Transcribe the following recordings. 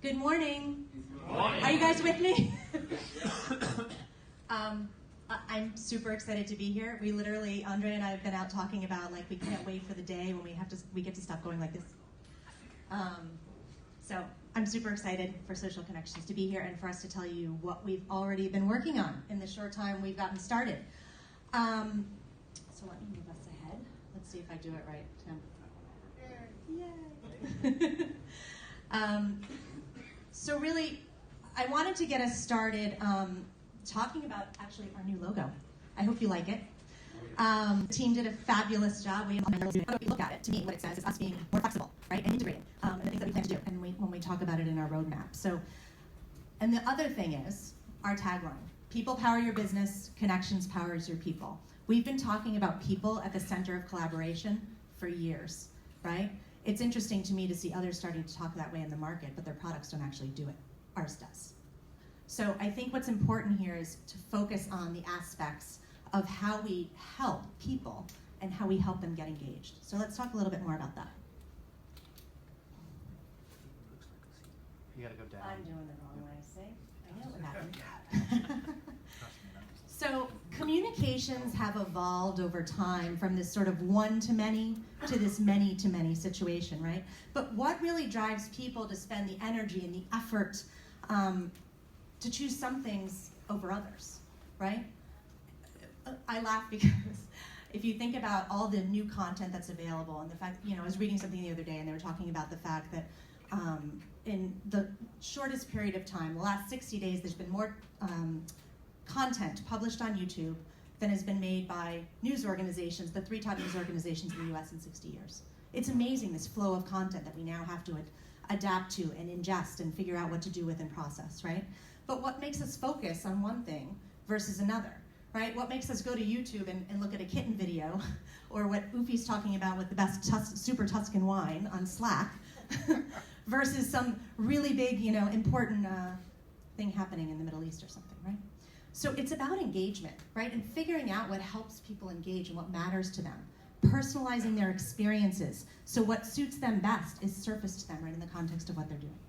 Good morning. Good morning. Are you guys with me? I'm super excited to be here. We literally, Andre and I have been out talking about, like, we can't wait for the day when we get to stop going like this. So I'm super excited for Social Connections to be here and for us to tell you what we've already been working on in the short time we've gotten started. So let me move us ahead. Let's see if I do it right, Tim. Yay! So really, I wanted to get us started talking about actually our new logo. I hope you like it. The team did a fabulous job. We look at it. To me, what it says is us being more flexible, right, and integrated, and the things that we plan to do, and when we talk about it in our roadmap. So, and the other thing is our tagline: "People power your business. Connections powers your people." We've been talking about people at the center of collaboration for years, right? It's interesting to me to see others starting to talk that way in the market, but their products don't actually do it. Ours does. So I think what's important here is to focus on the aspects of how we help people and how we help them get engaged. So let's talk a little bit more about that. You gotta go down. I'm doing the wrong way, see? I know what happened. So communications have evolved over time from this sort of one-to-many to this many-to-many situation, right? But what really drives people to spend the energy and the effort to choose some things over others, right? I laugh because if you think about all the new content that's available and the fact, I was reading something the other day and they were talking about the fact that in the shortest period of time, the last 60 days, there's been more content published on YouTube than has been made by news organizations, the 3 top news organizations in the US in 60 years. It's amazing, this flow of content that we now have to adapt to and ingest and figure out what to do with and process, right? But what makes us focus on one thing versus another, right? What makes us go to YouTube and look at a kitten video, or what Ufi's talking about with the best super Tuscan wine on Slack, versus some really big, important thing happening in the Middle East or something, right? So it's about engagement, right? And figuring out what helps people engage and what matters to them. Personalizing their experiences. So what suits them best is surfaced to them right in the context of what they're doing.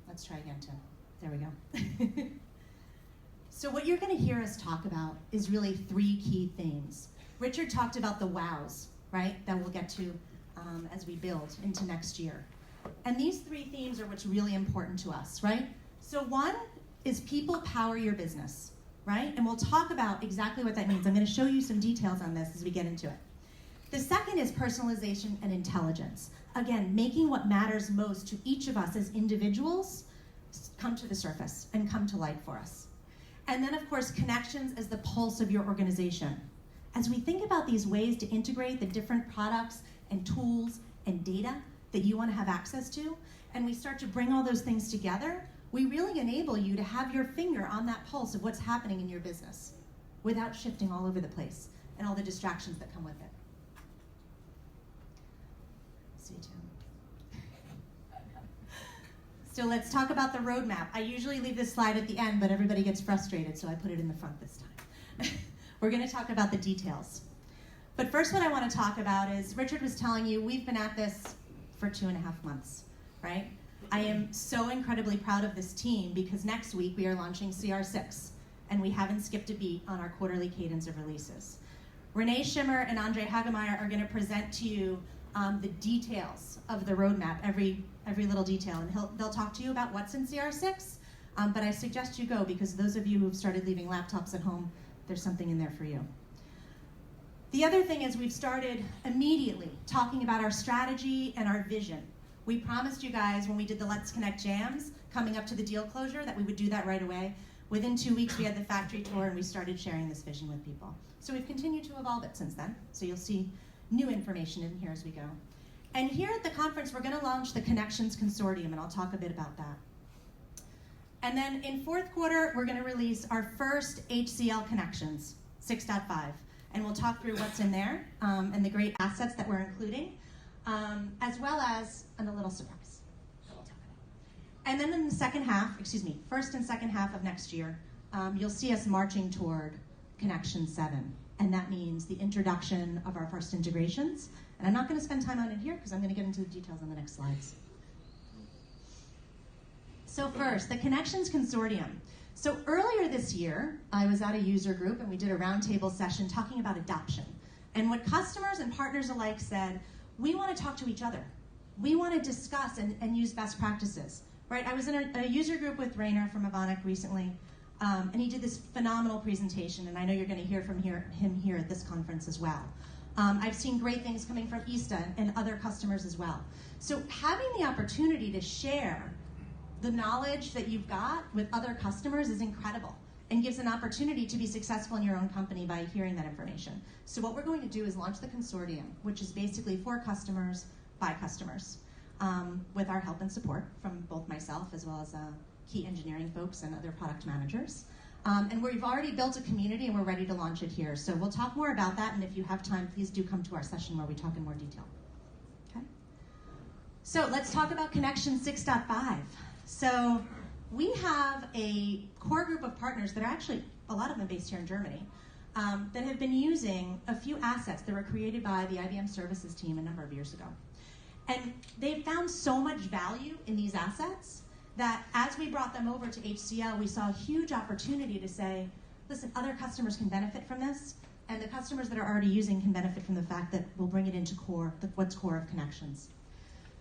Let's try again, Tim. There we go. So what you're going to hear us talk about is really 3 key themes. Richard talked about the wows, right, that we'll get to as we build into next year. And these 3 themes are what's really important to us, right? So one is people power your business, right? And we'll talk about exactly what that means. I'm going to show you some details on this as we get into it. The second is personalization and intelligence. Again, making what matters most to each of us as individuals come to the surface and come to light for us. And then, of course, connections as the pulse of your organization. As we think about these ways to integrate the different products and tools and data that you want to have access to, and we start to bring all those things together, we really enable you to have your finger on that pulse of what's happening in your business without shifting all over the place and all the distractions that come with it. See you, Tim. So let's talk about the roadmap. I usually leave this slide at the end, but everybody gets frustrated, so I put it in the front this time. We're going to talk about the details. But first, what I want to talk about is, Richard was telling you, we've been at this for 2.5 months, right? I am so incredibly proud of this team because next week we are launching CR6, and we haven't skipped a beat on our quarterly cadence of releases. Renee Schimmer and Andre Hagemeyer are going to present to you the details of the roadmap, every little detail, and they'll talk to you about what's in CR6, but I suggest you go because those of you who've started leaving laptops at home, there's something in there for you. The other thing is we've started immediately talking about our strategy and our vision. We promised you guys when we did the LetsConnect Jams coming up to the deal closure that we would do that right away. Within 2 weeks, we had the factory tour and we started sharing this vision with people. So we've continued to evolve it since then. So you'll see new information in here as we go. And here at the conference, we're going to launch the Connections Consortium, and I'll talk a bit about that. And then in 4th quarter, we're going to release our first HCL Connections, 6.5. And we'll talk through what's in there and the great assets that we're including, as well as a little surprise that we'll talk about. And then in the first and second half of next year, you'll see us marching toward Connection 7. And that means the introduction of our first integrations. And I'm not going to spend time on it here because I'm going to get into the details on the next slides. So first, the Connections Consortium. So earlier this year, I was at a user group and we did a roundtable session talking about adoption. And what customers and partners alike said, we want to talk to each other. We want to discuss and use best practices, right? I was in a user group with Rainer from Avonic recently, and he did this phenomenal presentation, and I know you're going to hear from him here at this conference as well. I've seen great things coming from Ista and other customers as well. So having the opportunity to share the knowledge that you've got with other customers is incredible and gives an opportunity to be successful in your own company by hearing that information. So what we're going to do is launch the consortium, which is basically for customers by customers, with our help and support from both myself as well as key engineering folks and other product managers. And we've already built a community and we're ready to launch it here. So we'll talk more about that, and if you have time, please do come to our session where we talk in more detail. Okay? So let's talk about Connection 6.5. So we have a core group of partners that are actually, a lot of them based here in Germany, that have been using a few assets that were created by the IBM services team a number of years ago. And they've found so much value in these assets that as we brought them over to HCL, we saw a huge opportunity to say, listen, other customers can benefit from this, and the customers that are already using can benefit from the fact that we'll bring it into core, what's core of Connections.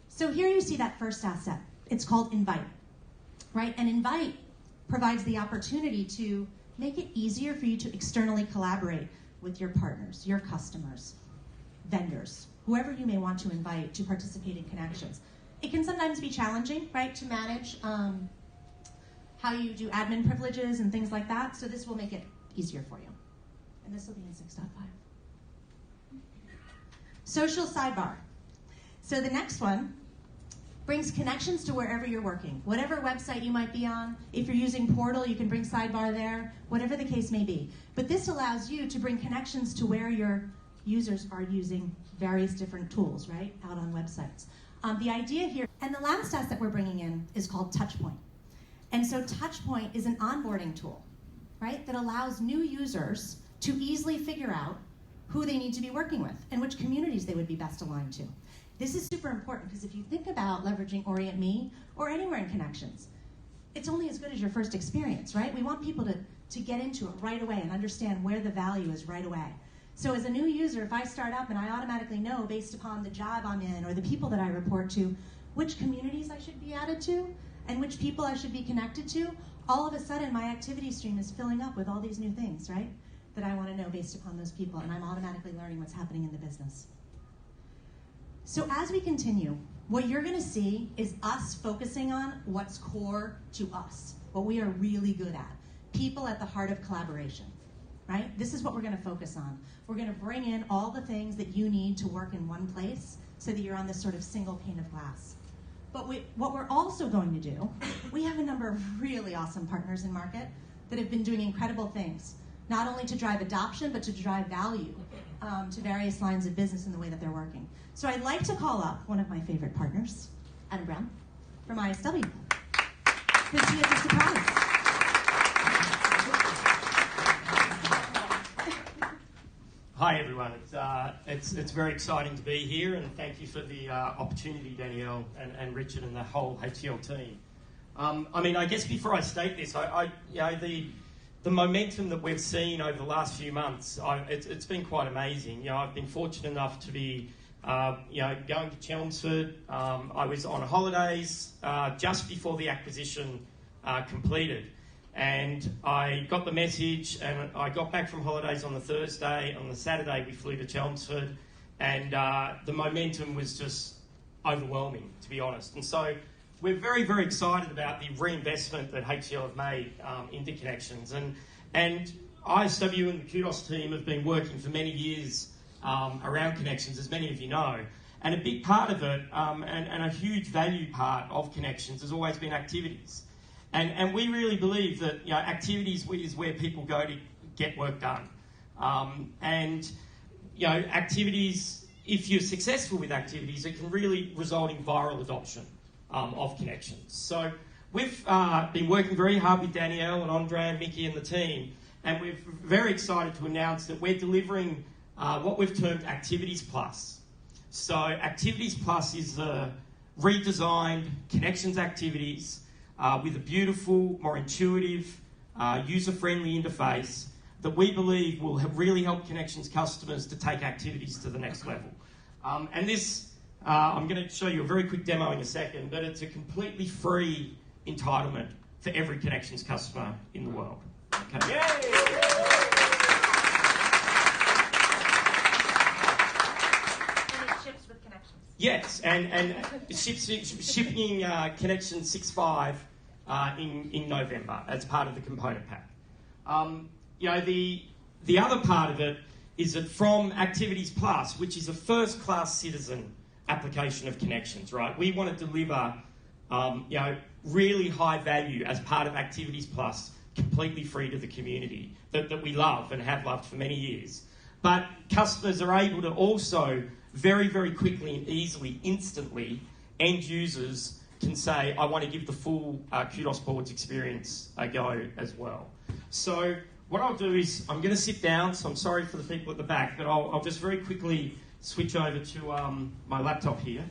So here you see that first asset. It's called Invite, right? And Invite provides the opportunity to make it easier for you to externally collaborate with your partners, your customers, vendors, whoever you may want to invite to participate in Connections. It can sometimes be challenging, right, to manage how you do admin privileges and things like that, so this will make it easier for you. And this will be in 6.5. Social sidebar. So the next one brings connections to wherever you're working. Whatever website you might be on, if you're using Portal, you can bring sidebar there, whatever the case may be. But this allows you to bring connections to where your users are using various different tools, right, out on websites. The idea here, and the last asset we're bringing in is called Touchpoint. And so Touchpoint is an onboarding tool, right, that allows new users to easily figure out who they need to be working with and which communities they would be best aligned to. This is super important because if you think about leveraging Orient Me or anywhere in Connections, it's only as good as your first experience, right? We want people to get into it right away and understand where the value is right away. So as a new user, if I start up and I automatically know based upon the job I'm in or the people that I report to, which communities I should be added to and which people I should be connected to, all of a sudden my activity stream is filling up with all these new things, right, that I want to know based upon those people, and I'm automatically learning what's happening in the business. So as we continue, what you're going to see is us focusing on what's core to us, what we are really good at, people at the heart of collaboration. Right? This is what we're going to focus on. We're going to bring in all the things that you need to work in one place so that you're on this sort of single pane of glass. But what we're also going to do, we have a number of really awesome partners in market that have been doing incredible things, not only to drive adoption, but to drive value to various lines of business in the way that they're working. So I'd like to call up one of my favorite partners, Adam Brown, from ISW, because he has a surprise. Hi everyone, it's very exciting to be here, and thank you for the opportunity, Danielle and Richard and the whole HCL team. I mean, I guess before I state this, the momentum that we've seen over the last few months, it's been quite amazing. I've been fortunate enough to be going to Chelmsford. I was on holidays just before the acquisition completed. And I got the message, and I got back from holidays on the Thursday. On the Saturday, we flew to Chelmsford, and the momentum was just overwhelming, to be honest. And so we're very, very excited about the reinvestment that HCL have made into Connections. And ISW and the Kudos team have been working for many years around Connections, as many of you know. And a big part of it, and a huge value part of Connections, has always been activities. And we really believe that activities is where people go to get work done. Activities, if you're successful with activities, it can really result in viral adoption of Connections. So we've been working very hard with Danielle and Andre and Mickey and the team, and we're very excited to announce that we're delivering what we've termed Activities Plus. So Activities Plus is the redesigned Connections activities with a beautiful, more intuitive, user-friendly interface that we believe will really help Connections customers to take activities to the next level. And this, I'm going to show you a very quick demo in a second, but it's a completely free entitlement for every Connections customer in the world. Okay. Yay! Yes, and shipping Connections 6.5 in November as part of the component pack. The other part of it is that from Activities Plus, which is a first-class citizen application of Connections, right? We want to deliver, really high value as part of Activities Plus, completely free to the community that we love and have loved for many years. But customers are able to also very, very quickly and easily, instantly, end users can say, I want to give the full Kudos Boards experience a go as well. So what I'll do is, I'm going to sit down, so I'm sorry for the people at the back, but I'll just very quickly switch over to my laptop here.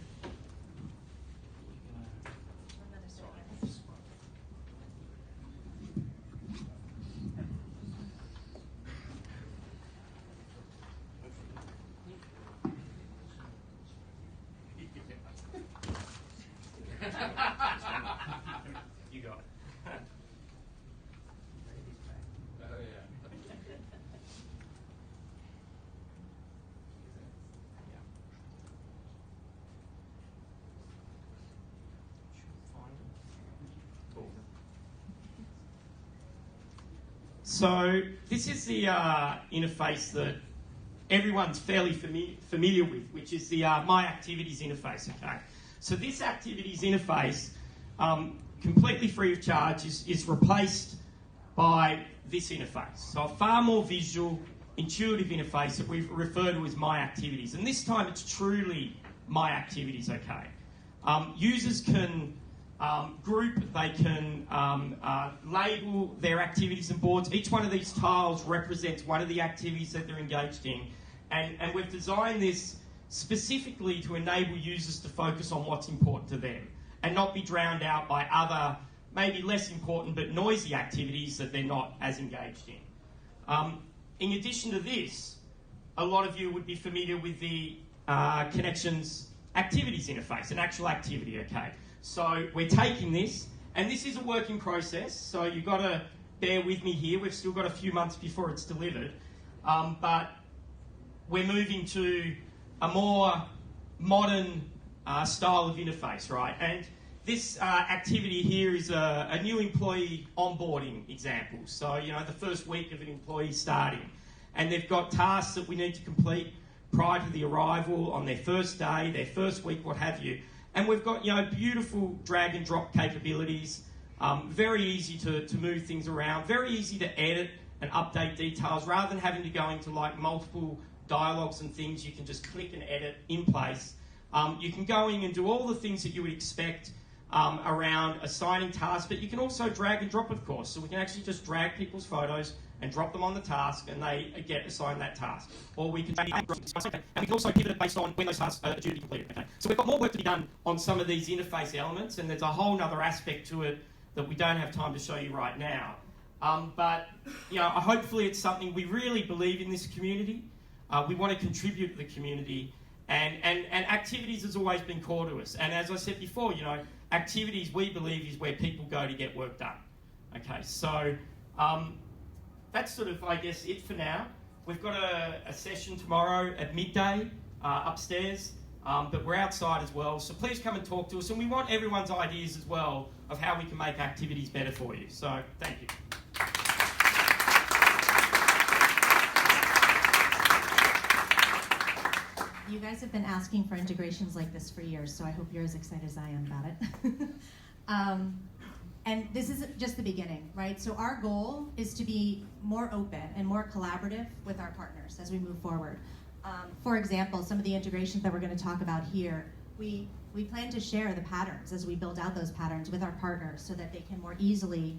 You got it. So this is the interface that everyone's fairly familiar with, which is the My Activities interface. Okay, so this Activities interface, completely free of charge, is replaced by this interface. So a far more visual, intuitive interface that we refer to as My Activities, and this time it's truly My Activities. Okay, users can group, they can label their activities and boards. Each one of these tiles represents one of the activities that they're engaged in. And we've designed this specifically to enable users to focus on what's important to them and not be drowned out by other, maybe less important but noisy activities that they're not as engaged in. In addition to this, a lot of you would be familiar with the Connections Activities interface, an actual activity, okay? So we're taking this, and this is a work in process, so you've got to bear with me here. We've still got a few months before it's delivered, but we're moving to a more modern style of interface, right? And this activity here is a new employee onboarding example. So, the first week of an employee starting, and they've got tasks that we need to complete prior to the arrival, on their first day, their first week, what have you. And we've got, beautiful drag and drop capabilities, very easy to move things around, very easy to edit and update details. Rather than having to go into multiple dialogues and things, you can just click and edit in place. You can go in and do all the things that you would expect around assigning tasks, but you can also drag and drop, of course. So we can actually just drag people's photos and drop them on the task, and they get assigned that task. Or we can drag and we can also pivot it based on when those tasks are due to be completed. Okay? So we've got more work to be done on some of these interface elements, and there's a whole other aspect to it that we don't have time to show you right now. But hopefully it's something we really believe in this community. We want to contribute to the community, and activities has always been core to us. And as I said before, activities we believe is where people go to get work done. Okay, so that's sort of, I guess, it for now. We've got a session tomorrow at midday upstairs, but we're outside as well. So please come and talk to us, and we want everyone's ideas as well of how we can make activities better for you. So thank you. You guys have been asking for integrations like this for years, so I hope you're as excited as I am about it. And this is just the beginning, right? So our goal is to be more open and more collaborative with our partners as we move forward. For example, some of the integrations that we're going to talk about here, we plan to share the patterns as we build out those patterns with our partners so that they can more easily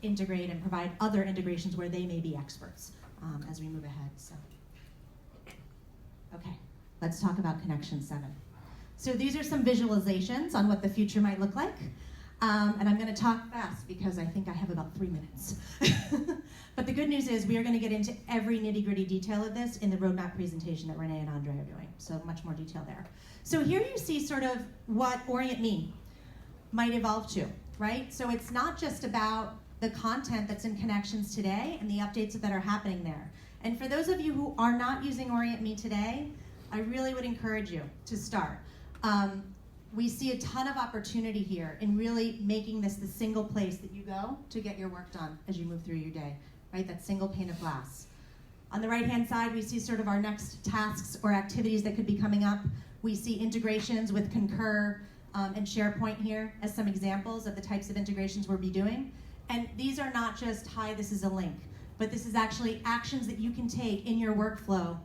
integrate and provide other integrations where they may be experts as we move ahead. So, okay, let's talk about Connection 7. So these are some visualizations on what the future might look like. And I'm going to talk fast because I think I have about 3 minutes. But the good news is we are going to get into every nitty-gritty detail of this in the roadmap presentation that Renee and Andre are doing. So much more detail there. So here you see sort of what Orient Me might evolve to, right? So it's not just about the content that's in Connections today and the updates that are happening there. And for those of you who are not using Orient Me today, I really would encourage you to start. We see a ton of opportunity here in really making this the single place that you go to get your work done as you move through your day, right? That single pane of glass. On the right-hand side, we see sort of our next tasks or activities that could be coming up. We see integrations with Concur and SharePoint here as some examples of the types of integrations we'll be doing. And these are not just, hi, this is a link, but this is actually actions that you can take in your workflow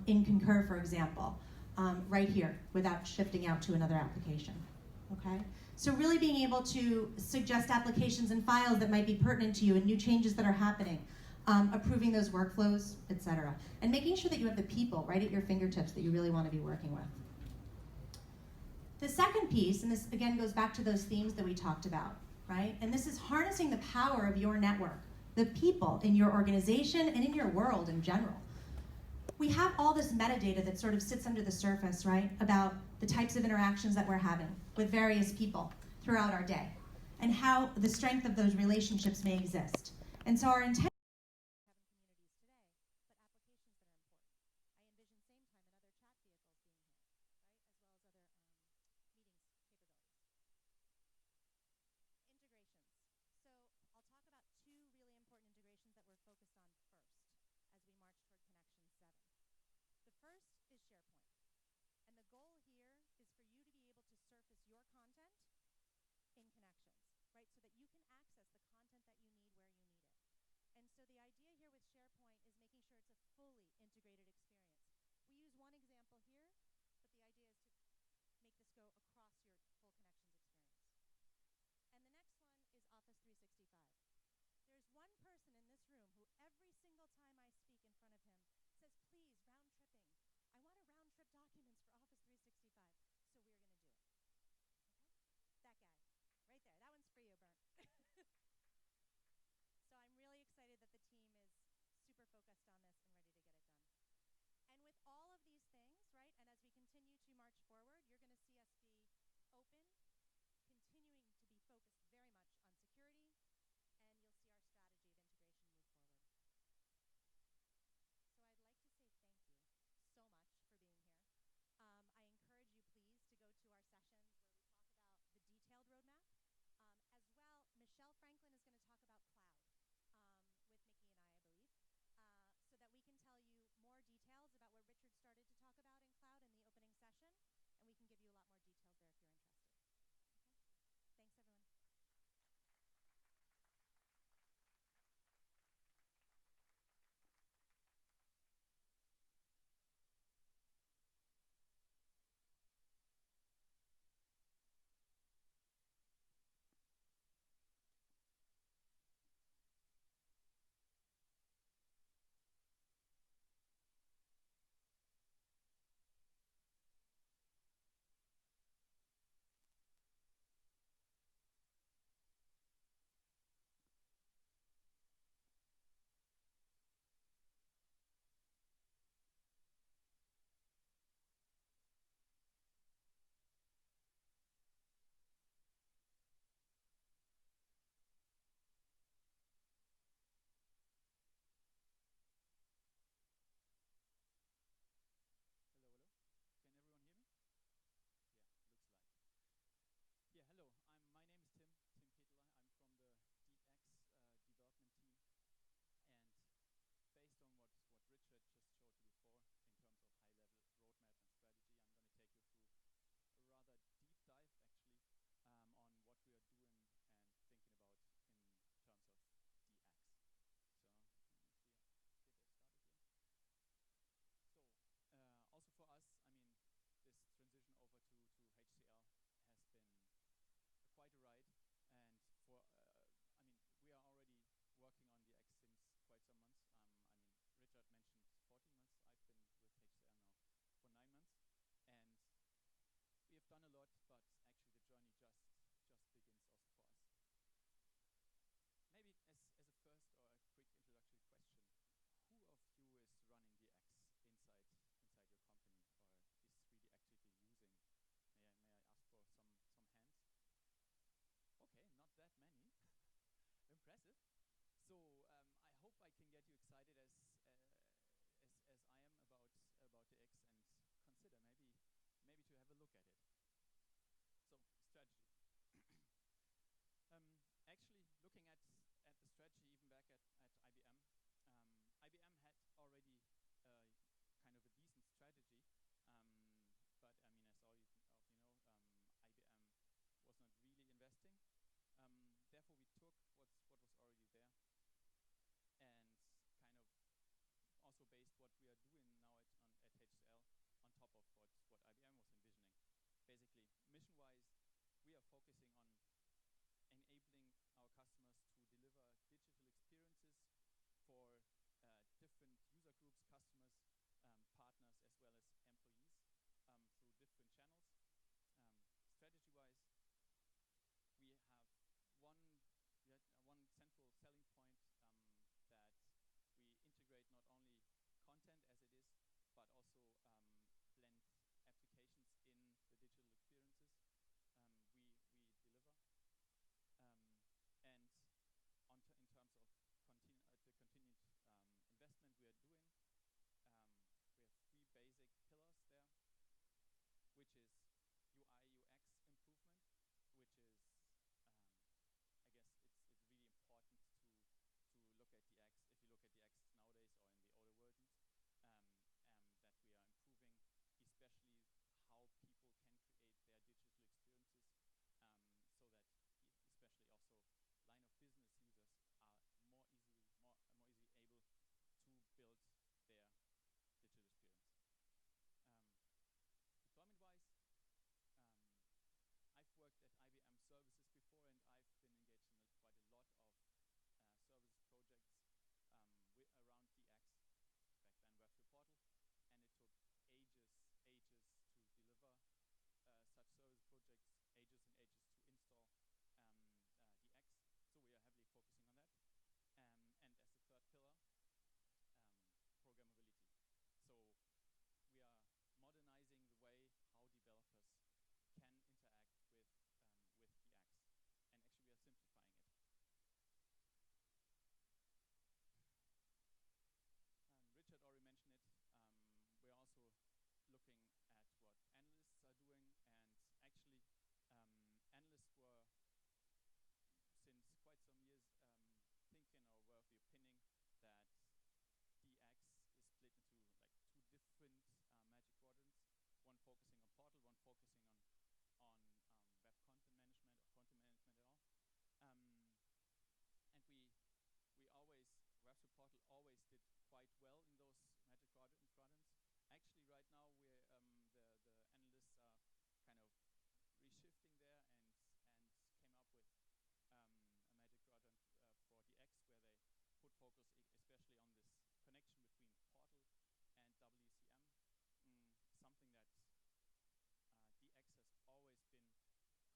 in Concur, for example, right here without shifting out to another application, okay? So really being able to suggest applications and files that might be pertinent to you and new changes that are happening, approving those workflows, et cetera. And making sure that you have the people right at your fingertips that you really want to be working with. The second piece, and this again goes back to those themes that we talked about, right? And this is harnessing the power of your network, the people in your organization and in your world in general. We have all this metadata that sort of sits under the surface, right, about the types of interactions that we're having with various people throughout our day and how the strength of those relationships may exist. And so our intent I can get you excited as I am about the X, and consider maybe to have a look at it. So, strategy. Actually, looking at the strategy even back at IBM, IBM had already kind of a decent strategy, but I mean, as all of you know, IBM was not really investing. Therefore, we took what was already there, and kind of also based what we are doing now at HCL on top of what IBM was envisioning. Basically, mission-wise, we are focusing on enabling our customers to deliver digital experiences for different user groups, customers, partners, as well as employees through different channels. Strategy-wise, we have one central selling point that we integrate not only content as it is, but also blend applications in the digital experiences we deliver. And in terms of the continued investment we are doing, we have 3 basic pillars there, which is UI UX improvement, which is I guess it's really important to look at the X. If you look at the X nowadays or in the older versions, that we are improving, especially how people can create their digital experiences, so that especially also line of business users are more easily able to build their digital experience. Deployment-wise, I've worked at IBM services before, and I've been engaged in quite a lot of services projects around DX, back then Web3 Portal, and it took ages to deliver such service projects, ages and ages to install DX. So we are heavily focusing on that. And as the third pillar, programmability. So we are modernizing the way how developers can interact with DX, and actually we are simplifying it. Richard already mentioned it. We're also looking at what analysts are doing, and actually analysts were since quite some years thinking or were of the opinion that DX is split into like 2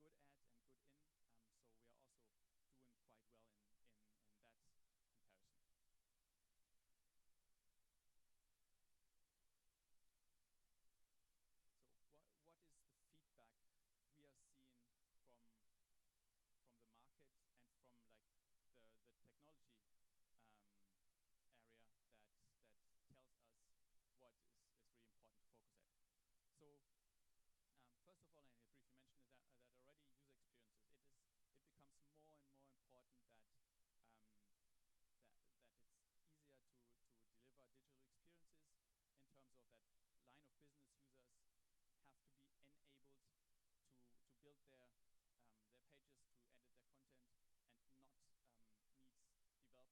different magic quadrants, one focusing on portal, one focusing on web content management or content management at all. And we always, Web3 Portal always did quite well in those magic quadrants. Actually, right now we're the analysts are kind of reshifting there and came up with a magic quadrant for DX, where they put focus especially on this connection between portal and WCM, something that DX has always been good at and good in. So we are also doing quite well in that comparison. So what is the feedback we are seeing from the market and from like the technology area that tells us what is really important to focus at? So first of all, and I briefly mentioned that already, user experiences. It becomes more and more important that that it's easier to deliver digital experiences, in terms of that line of business users have to be enabled to build their pages, to edit their content, and not needs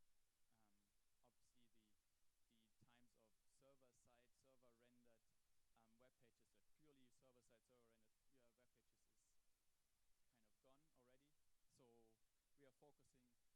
developer assistance to do so. We see new development patterns coming up. Obviously, the times of server-side, server-rendered web pages, that purely server-side, server-rendered web pages is kind of gone already. So we are focusing